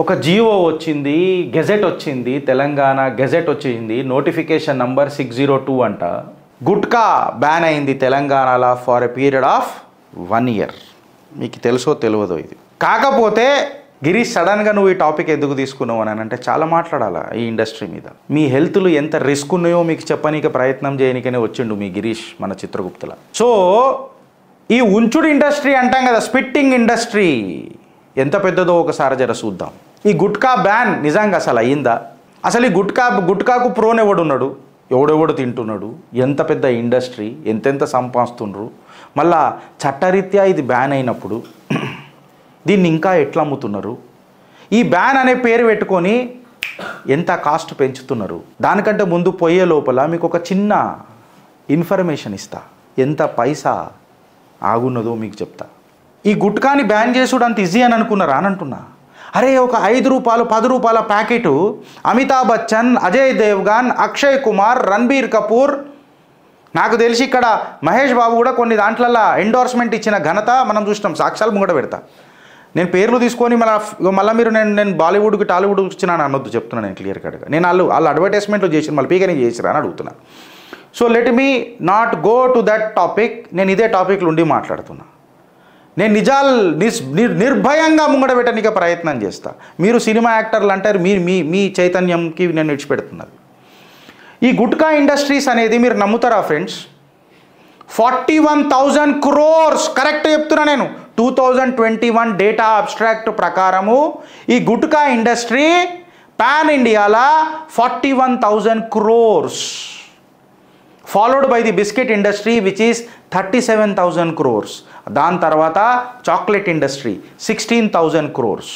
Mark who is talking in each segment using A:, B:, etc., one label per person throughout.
A: ఒక జియో వచ్చింది, గెజెట్ వచ్చింది, తెలంగాణ గెజెట్ వచ్చింది, నోటిఫికేషన్ నంబర్ 602 అంట. గుట్కా బ్యాన్ అయింది తెలంగాణలో for a period of 1 year. మీకు తెలుసో తెలియదో ఇది. కాకపోతే గిరీష్ సడన్గా నువ్వు ఈ టాపిక్ ఎందుకు తీసుకున్నావు అని అంటే చాలా మాట్లాడాలా ఈ ఇండస్ట్రీ మీద. మీ హెల్త్లు ఎంత రిస్క్ ఉన్నాయో మీకు చెప్పనీకి ప్రయత్నం చేయనికనే వచ్చిండు మీ గిరీష్ మన చిత్రగుప్తుల. సో ఈ ఉంచుడు ఇండస్ట్రీ అంటాం కదా, స్పిట్టింగ్ ఇండస్ట్రీ ఎంత పెద్దదో ఒకసారి జర చూద్దాం. ఈ గుట్కా బ్యాన్ నిజంగా అసలు అయ్యిందా? అసలు ఈ గుట్కాకు ప్రోన్ ఎవడున్నాడు, ఎవడెవడు తింటున్నాడు, ఎంత పెద్ద ఇండస్ట్రీ, ఎంతెంత సంపాదిస్తుండ్రు, మళ్ళా చట్టరీత్యా ఇది బ్యాన్ అయినప్పుడు దీన్ని ఇంకా ఎట్లా అమ్ముతున్నారు, ఈ బ్యాన్ అనే పేరు పెట్టుకొని ఎంత కాస్ట్ పెంచుతున్నారు. దానికంటే ముందు పోయే లోపల మీకు ఒక చిన్న ఇన్ఫర్మేషన్ ఇస్తా, ఎంత పైసా ఆగున్నదో మీకు చెప్తా. ఈ గుట్కాని బ్యాన్ చేసుడు అంత ఈజీ అని అనుకున్నారా అని అంటున్నా. అరే ఒక 5 రూపాయలు 10 రూపాయల ప్యాకెటు అమితాబ్ బచ్చన్, అజయ్ దేవ్గన్, అక్షయ్ కుమార్, రణబీర్ కపూర్, నాకు తెలిసి ఇక్కడ మహేష్ బాబు కూడా కొన్ని దాంట్లల్లో ఎండోర్స్మెంట్ ఇచ్చిన ఘనత మనం చూసినాం. సాక్ష్యాలు ముంగట పెడతా. నేను పేర్లు తీసుకొని మళ్ళీ మీరు నేను బాలీవుడ్కి టాలీవుడ్కి వచ్చినా అనొద్దు, చెప్తున్నాను నేను క్లియర్ కట్గా. నేను వాళ్ళు అడ్వర్టైజ్మెంట్లు చేసిన మళ్ళీ పీకనే చేసిరా అని అడుగుతున్నా. So let me not go to that topic. నేను ఇదే టాపిక్లు ఉండి మాట్లాడుతున్నా. నేను నిజాలు నిర్భయంగా ముంగడ పెట్టడానికి ప్రయత్నం చేస్తా. మీరు సినిమా యాక్టర్లు అంటారు, మీ చైతన్యంకి నేను విడిచిపెడుతున్నది. ఈ గుట్కా ఇండస్ట్రీస్ అనేది మీరు నమ్ముతారా ఫ్రెండ్స్? 41,000 crores, కరెక్ట్ చెప్తున్నా నేను. 2021 డేటా అబ్స్ట్రాక్ట్ ప్రకారము ఈ గుట్కా ఇండస్ట్రీ పాన్ ఇండియాలో 41,000 crores, followed by the biscuit industry which is 37,000 crores. దాని తర్వాత చాక్లెట్ ఇండస్ట్రీ 16,000 crores.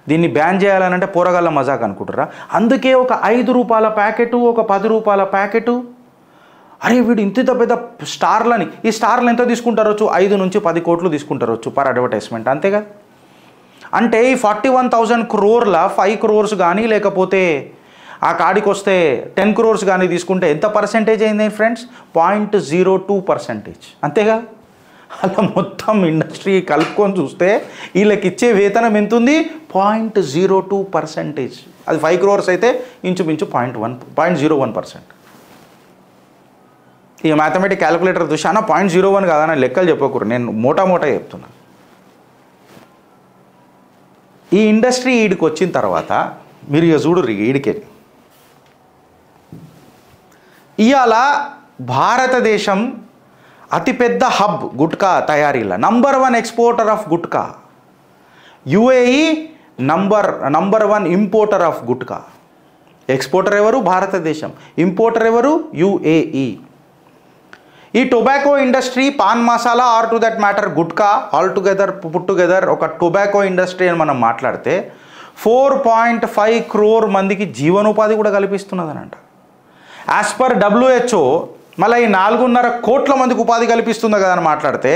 A: దీన్ని బ్యాన్ చేయాలనంటే పోరగాళ్ళ మజాక్ అనుకుంటారా? అందుకే ఒక 5 రూపాయల ప్యాకెటు, ఒక 10 రూపాయల ప్యాకెటు, అరే వీడు ఇంత పెద్ద స్టార్లని, ఈ స్టార్లు ఎంత తీసుకుంటారొచ్చు? 5 నుంచి 10 కోట్లు తీసుకుంటారొచ్చు పర్ అడ్వర్టైజ్మెంట్, అంతేగా. అంటే ఈ 41,000 crores 5 crores కానీ లేకపోతే ఆ కాడికి వస్తే 10 crores కానీ తీసుకుంటే ఎంత పర్సెంటేజ్ అయింది ఫ్రెండ్స్? 0.02%, అంతేగా. అలా మొత్తం ఇండస్ట్రీ కలుపుకొని చూస్తే వీళ్ళకి ఇచ్చే వేతనం ఎంత ఉంది? 0.02%. అది 5 crores అయితే ఇంచుమించు 0.01%. ఇక మ్యాథమెటిక్ క్యాలిక్యులేటర్ చూసి అన్న 0.01 కాదన్న లెక్కలు చెప్పకూడదు, నేను మోటా చెప్తున్నా. ఈ ఇండస్ట్రీ ఈడికి వచ్చిన తర్వాత మీరు ఇక చూడరు, ఈడికే ఇవాళ భారతదేశం అతిపెద్ద హబ్ గుట్కా తయారీల, number 1 exporter of gutkha. UAE number 1 importer of gutkha. Exporter ఎవరు? భారతదేశం. ఇంపోర్టర్ ఎవరు? యుఏఈ. ఈ tobacco industry, pan masala or to that matter gutkha put together ఒక టొబాకో ఇండస్ట్రీ అని మనం మాట్లాడితే 4.5 crore మందికి జీవనోపాధి కూడా కల్పిస్తున్నదనంట. యాజ్ పర్ WHO మళ్ళీ ఈ 4.5 కోట్ల మందికి ఉపాధి కల్పిస్తుంది కదా అని మాట్లాడితే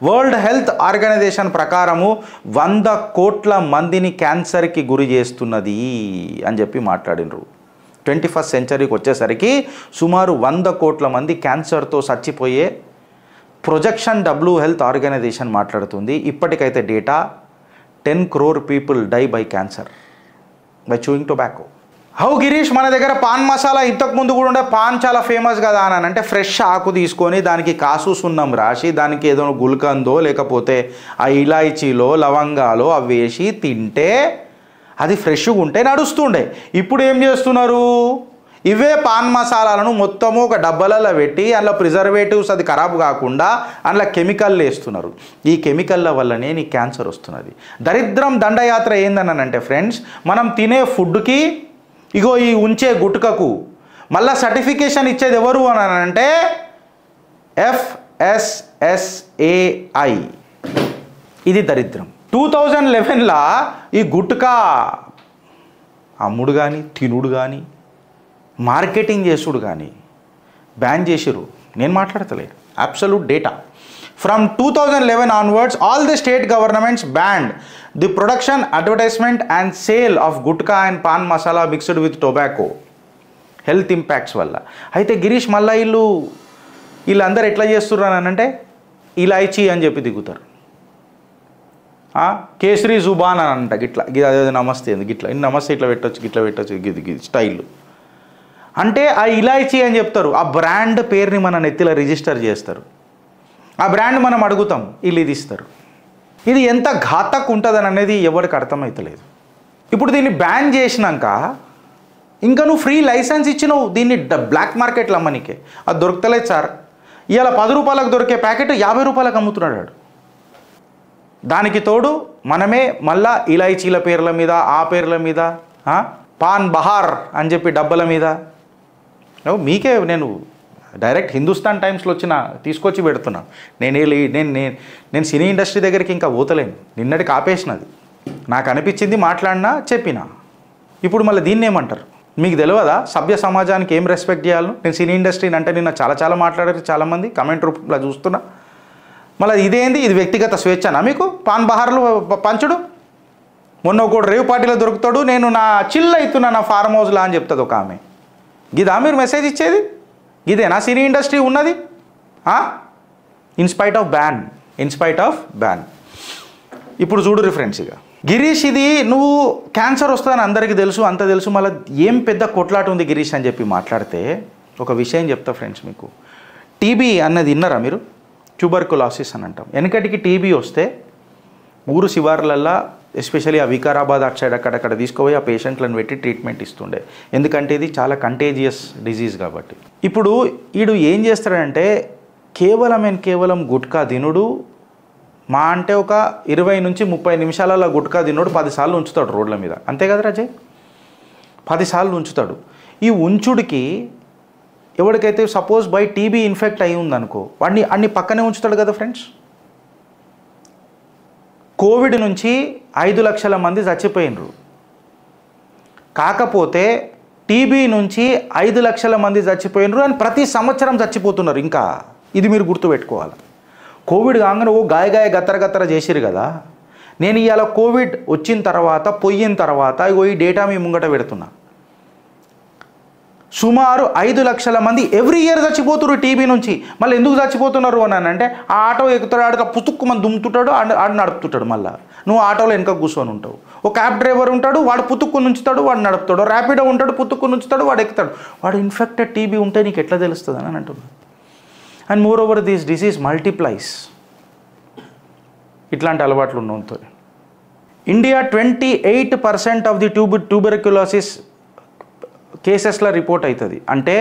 A: వరల్డ్ హెల్త్ ఆర్గనైజేషన్ ప్రకారము 100 కోట్ల మందిని క్యాన్సర్కి గురి చేస్తున్నది అని చెప్పి మాట్లాడినరు. 21st centuryకి వచ్చేసరికి సుమారు 100 కోట్ల మంది క్యాన్సర్తో చచ్చిపోయే ప్రొజెక్షన్ హెల్త్ ఆర్గనైజేషన్ మాట్లాడుతుంది. ఇప్పటికైతే data 10 crore people die by cancer by chewing tobacco. How Girish, మన దగ్గర పాన్ మసాలా ఇంతకుముందు కూడా ఉండే పాన్ చాలా ఫేమస్ కదా అని అంటే ఫ్రెష్ ఆకు తీసుకొని దానికి కాసు సున్నం రాసి దానికి ఏదో గుల్కందో లేకపోతే ఆ ఇలాయచీలో లవంగాలో అవి వేసి తింటే అది ఫ్రెష్గా ఉంటే నడుస్తుండే. ఇప్పుడు ఏం చేస్తున్నారు? ఇవే పాన్ మసాలాలను మొత్తము ఒక డబ్బాలలో పెట్టి అందులో ప్రిజర్వేటివ్స్ అది ఖరాబ్ కాకుండా అందులో కెమికల్ వేస్తున్నారు. ఈ కెమికల్ల వల్లనే నీకు క్యాన్సర్ వస్తున్నది. దరిద్రం దండయాత్ర ఏందని అంటే ఫ్రెండ్స్, మనం తినే ఫుడ్కి ఇగో ఈ ఉంచే గుట్కకు మళ్ళీ సర్టిఫికేషన్ ఇచ్చేది ఎవరు అని అంటే FSSAI. ఇది దరిద్రం. 2011లో ఈ గుట్కా అమ్ముడు కానీ తినుడు కానీ మార్కెటింగ్ చేసుడు కానీ బ్యాన్ చేసిరు. నేను మాట్లాడతలేదు, absolute data. From 2011 onwards, all the state governments banned the production, advertisement and sale of gutka and pan masala mixed with tobacco. Health impacts వల్ల. అయితే గిరీష్ మళ్ళా వీళ్ళందరూ ఎట్లా చేస్తున్నారు అని అంటే ఇలాయచీ అని చెప్పి దిగుతారు. కేసరి జుబాన్ అని అంట గిట్లా అదే నమస్తే గిట్లా నమస్తే ఇట్లా పెట్టొచ్చు గిట్లా పెట్టొచ్చు గిది స్టైల్ అంటే ఆ ఇలాయచీ అని చెప్తారు. ఆ బ్రాండ్ పేరుని మన నెత్తిలో రిజిస్టర్ చేస్తారు. ఆ బ్రాండ్ మనం అడుగుతాం, వీళ్ళు ఇది ఇస్తారు. ఇది ఎంత ఘాతకు ఉంటుందని అనేది ఎవరికి అర్థమవుతలేదు. ఇప్పుడు దీన్ని బ్యాన్ చేసినాక ఇంకా నువ్వు ఫ్రీ లైసెన్స్ ఇచ్చినావు దీన్ని బ్లాక్ మార్కెట్లో అమ్మనికే. అది దొరకలేదు సార్. ఇవాళ 10 రూపాయలకు దొరికే ప్యాకెట్ 50 రూపాయలకు అమ్ముతున్నాడు వాడు. దానికి తోడు మనమే మళ్ళా ఇలాయచీల పేర్ల మీద ఆ పేర్ల మీద పాన్ బహార్ అని చెప్పి డబ్బల మీద మీకే నేను డైరెక్ట్ హిందుస్థాన్ టైమ్స్లో తీసుకొచ్చి పెడుతున్నా. నేను సినీ ఇండస్ట్రీ దగ్గరికి ఇంకా పోతలేను. నిన్నటికి ఆపేసినది. నాకు అనిపించింది మాట్లాడినా చెప్పినా. ఇప్పుడు మళ్ళీ దీన్ని ఏమంటారు మీకు తెలియదా? సభ్య సమాజానికి ఏం రెస్పెక్ట్ చేయాలో. నేను సినీ ఇండస్ట్రీని అంటే నిన్న చాలా మాట్లాడారు చాలామంది కామెంట్ రూపంలో చూస్తున్నా. మళ్ళీ ఇదేంది, ఇది వ్యక్తిగత స్వేచ్ఛనా మీకు పాన్ బహార్లు పంచుడు? మొన్న ఒకడు రేవ్ పార్టీలో దొరుకుతాడు, నేను నా చిల్ అవుతున్నా నా ఫార్మ్ హౌస్లా అని చెప్తుంది ఒక ఆమె. ఇదా మీరు మెసేజ్ ఇచ్చేది? ఇదేనా సినీ ఇండస్ట్రీ ఉన్నది? In spite of ban. ఇప్పుడు చూడు ఫ్రెండ్స్, ఇక గిరీష్ ఇది నువ్వు క్యాన్సర్ వస్తుందని అందరికీ తెలుసు, అంత తెలుసు, మళ్ళీ ఏం పెద్ద కొట్లాట ఉంది గిరీష్ అని చెప్పి మాట్లాడితే ఒక విషయం చెప్తా ఫ్రెండ్స్ మీకు. టీబీ అన్నది విన్నారా మీరు? ట్యూబర్కులాసిస్ అని అంటాం. వెనకటికి టీబీ వస్తే ఊరు శివార్లల్లో ఎస్పెషల్లీ ఆ వికారాబాద్ అటు సైడ్ అక్కడక్కడ తీసుకుపోయి ఆ పేషెంట్లను పెట్టి ట్రీట్మెంట్ ఇస్తుండే. ఎందుకంటే ఇది చాలా కంటేజియస్ డిజీజ్ కాబట్టి. ఇప్పుడు వీడు ఏం చేస్తాడంటే కేవలం గుట్కా తినుడు మా అంటే ఒక 20 నుంచి 30 నిమిషాలలో గుట్కా తినుడు 10 సార్లు ఉంచుతాడు రోడ్ల మీద. అంతే కదా రాజయ్? 10 సార్లు ఉంచుతాడు. ఈ ఉంచుడికి ఎవరికైతే సపోజ్ బై టీబీ ఇన్ఫెక్ట్ అయి ఉందనుకో వాడిని అన్ని పక్కనే ఉంచుతాడు కదా ఫ్రెండ్స్. కోవిడ్ నుంచి 5 లక్షల మంది చచ్చిపోయినరు. కాకపోతే టీబీ నుంచి 5 లక్షల మంది చచ్చిపోయినరు అని ప్రతి సంవత్సరం చచ్చిపోతున్నారు. ఇంకా ఇది మీరు గుర్తుపెట్టుకోవాలి. కోవిడ్ కాగానే గాయ గత్తర చేసిరు కదా. నేను ఇవాళ కోవిడ్ వచ్చిన తర్వాత పోయిన తర్వాత ఈ డేటా మీ ముంగట పెడుతున్నా. సుమారు 5 లక్షల మంది ఎవ్రీ ఇయర్ చచ్చిపోతున్నారు టీబీ నుంచి. మళ్ళీ ఎందుకు చచ్చిపోతున్నారు అని అంటే ఆ ఆటో ఎక్కుతాడు, ఆడ పుతుక్కుమని దుమ్ముతుంటాడు, ఆడ నడుపుతుంటాడు. మళ్ళీ నువ్వు ఆటోలో వెనక కూర్చొని ఉంటావు. ఒక క్యాబ్ డ్రైవర్ ఉంటాడు, వాడు పుతుక్కుని ఉంచుతాడు, వాడు నడుపుతాడు. ర్యాపిడో ఉంటాడు, పుతుక్కుని ఉంచుతాడు, వాడు ఎక్కుతాడు. వాడు ఇన్ఫెక్టెడ్ టీబీ ఉంటే నీకు ఎట్లా తెలుస్తుంది అని అంటున్నాడు. And more over this disease multiplies. ఇట్లాంటి అలవాట్లు ఉన్నంతో ఇండియా 28% ఆఫ్ ది ట్యూబర్క్యులోసిస్ కేసెస్లో రిపోర్ట్ అవుతుంది. అంటే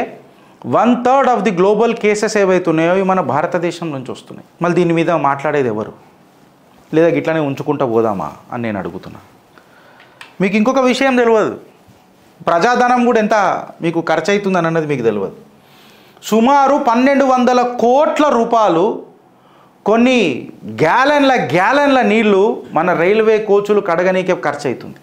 A: 1/3 ఆఫ్ ది గ్లోబల్ కేసెస్ ఏవైతున్నాయో ఇవి మన భారతదేశం నుంచి వస్తున్నాయి. మళ్ళీ దీని మీద మాట్లాడేది ఎవరు? లేదా గిట్లనే ఉంచుకుంటా పోదామా అని నేను అడుగుతున్నా. మీకు ఇంకొక విషయం తెలియదు, ప్రజాధనం కూడా ఎంత మీకు ఖర్చు అవుతుందని అన్నది మీకు తెలియదు. సుమారు 1200 కోట్ల రూపాయలు కొన్ని గ్యాలన్ల నీళ్లు మన రైల్వే కోచులు కడగనీకే ఖర్చు అవుతుంది.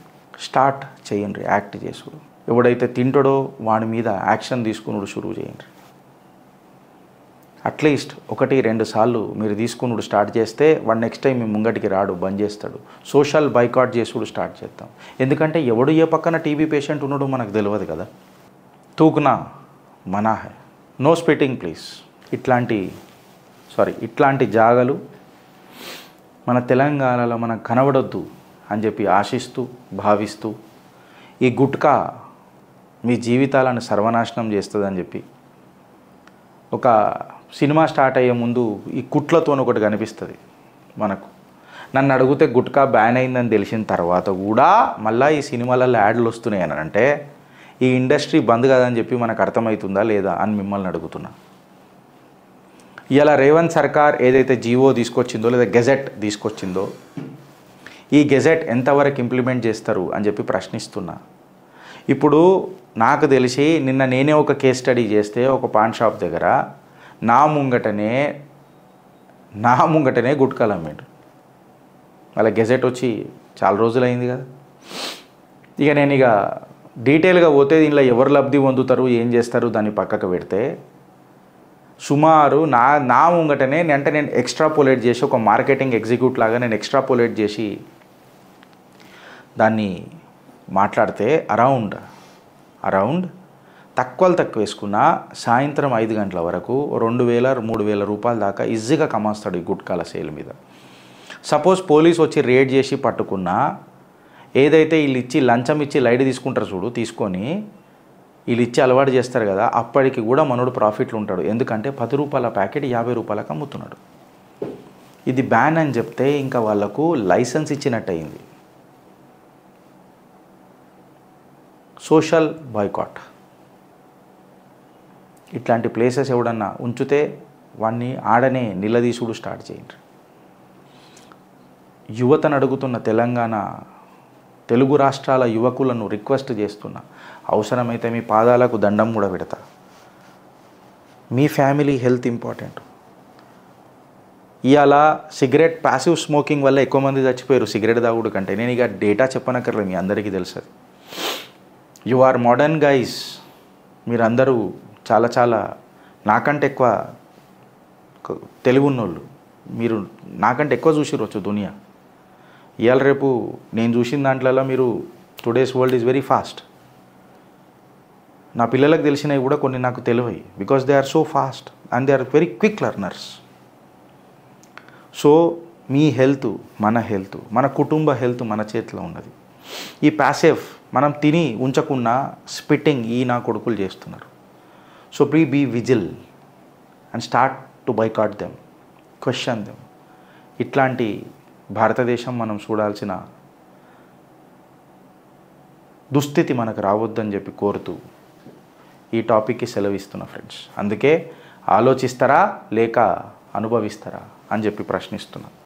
A: స్టార్ట్ చేయండి, యాక్ట్ చేసుడు. ఎవడైతే తింటాడో వాడి మీద యాక్షన్ తీసుకున్నాడు షురువు చేయండి. అట్లీస్ట్ 1-2 సార్లు మీరు తీసుకున్నాడు స్టార్ట్ చేస్తే వాడు నెక్స్ట్ టైం మీ ముంగటికి రాడు, బంద్ చేస్తాడు. సోషల్ బైకాట్ చేసుడు స్టార్ట్ చేద్దాం. ఎందుకంటే ఎవడు ఏ పక్కన టీబీ పేషెంట్ ఉన్నాడో మనకు తెలియదు కదా. తూకునా మనా హై, నో స్పిట్టింగ్ ప్లీజ్. ఇట్లాంటి జాగలు మన తెలంగాణలో మనకు కనబడొద్దు అని చెప్పి ఆశిస్తూ భావిస్తూ ఈ గుట్కా మీ జీవితాలను సర్వనాశనం చేస్తుందని చెప్పి ఒక సినిమా స్టార్ట్ అయ్యే ముందు ఈ కుట్లతో ఒకటి కనిపిస్తుంది మనకు. నన్ను అడిగితే గుట్కా బ్యాన్ అయిందని తెలిసిన తర్వాత కూడా మళ్ళీ ఈ సినిమాలలో యాడ్లు వస్తున్నాయి అని అంటే ఈ ఇండస్ట్రీ బంద్ కాదని చెప్పి మనకు అర్థమవుతుందా లేదా అని మిమ్మల్ని అడుగుతున్నా. ఇలా రేవంత్ సర్కార్ ఏదైతే జీవో తీసుకొచ్చిందో లేదా గెజెట్ తీసుకొచ్చిందో ఈ గెజెట్ ఎంతవరకు ఇంప్లిమెంట్ చేస్తారు అని చెప్పి ప్రశ్నిస్తున్నా. ఇప్పుడు నాకు తెలిసి నిన్న నేనే ఒక కేస్ స్టడీ చేస్తే ఒక పాన్ షాప్ దగ్గర నా ముంగటనే గుట్కాలు అమ్మాడు. వాళ్ళ గెజెట్ వచ్చి చాలా రోజులు అయింది కదా. నేను డీటెయిల్గా పోతే దీనిలో ఎవరు లబ్ధి పొందుతారు ఏం చేస్తారు దాన్ని పక్కకు పెడితే సుమారు నా ముంగటనే అంటే నేను ఎక్స్ట్రాపోలేట్ చేసి ఒక మార్కెటింగ్ ఎగ్జిక్యూటివ్ లాగా నేను ఎక్స్ట్రాపోలేట్ చేసి దాన్ని మాట్లాడితే అరౌండ్ తక్కువ వేసుకున్న సాయంత్రం 5 గంటల వరకు 2000-3000 రూపాయల దాకా ఈజీగా కమాస్తాడు ఈ గుట్కాల సేల్ మీద. సపోజ్ పోలీస్ వచ్చి రేడ్ చేసి పట్టుకున్నా ఏదైతే వీళ్ళు ఇచ్చి లంచం ఇచ్చి లైట్ తీసుకుంటారు చూడు, తీసుకొని వీళ్ళు ఇచ్చి అలవాటు చేస్తారు కదా, అప్పటికి కూడా మనోడు ప్రాఫిట్లు ఉంటాడు. ఎందుకంటే 10 రూపాయల ప్యాకెట్ 50 రూపాయలకు అమ్ముతున్నాడు. ఇది బ్యాన్ అని చెప్తే ఇంకా వాళ్ళకు లైసెన్స్ ఇచ్చినట్టు అయింది. Social boycott. ఇట్లాంటి ప్లేసెస్ ఎవడన్నా ఉంచితే వాడిని ఆడనే నిలదీసుడు స్టార్ట్ చేయండి. యువతను అడుగుతున్న తెలంగాణ తెలుగు రాష్ట్రాల యువకులను రిక్వెస్ట్ చేస్తున్నా, అవసరమైతే మీ పాదాలకు దండం కూడా పెడతా. మీ ఫ్యామిలీ హెల్త్ ఇంపార్టెంట్. ఇవాళ సిగరెట్ ప్యాసివ్ స్మోకింగ్ వల్ల ఎక్కువ మంది చచ్చిపోయారు సిగరెట్ తాగుడు కంటే. నేను ఇక డేటా చెప్పనక్కర్లేదు, మీ అందరికీ తెలుసు. యు ఆర్ మోడర్న్ గైస్, మీరందరూ చాలా చాలా నాకంటే ఎక్కువ తెలివి ఉన్నోళ్ళు. మీరు నాకంటే ఎక్కువ చూసిరొచ్చు దునియా. ఇవాళ రేపు నేను చూసిన దాంట్లో మీరు today's world is very fast. నా పిల్లలకు తెలిసినవి కూడా కొన్ని నాకు తెలివై, because they are so fast and they are very quick learners. So మీ హెల్త్, మన హెల్త్, మన కుటుంబ హెల్త్ మన చేతిలో ఉన్నది. ఈ ప్యాసివ్ మనం తిని ఉంచకుండా స్పిట్టింగ్ ఈ నా కొడుకులు చేస్తున్నారు. So please be vigil and start to boycott them, question them. ఇట్లాంటి భారతదేశం మనం చూడాల్సిన దుస్థితి మనకు రావద్దని చెప్పి కోరుతూ ఈ టాపిక్కి సెలవిస్తున్నా ఫ్రెండ్స్. అందుకే ఆలోచిస్తారా లేక అనుభవిస్తారా అని చెప్పి ప్రశ్నిస్తున్నా.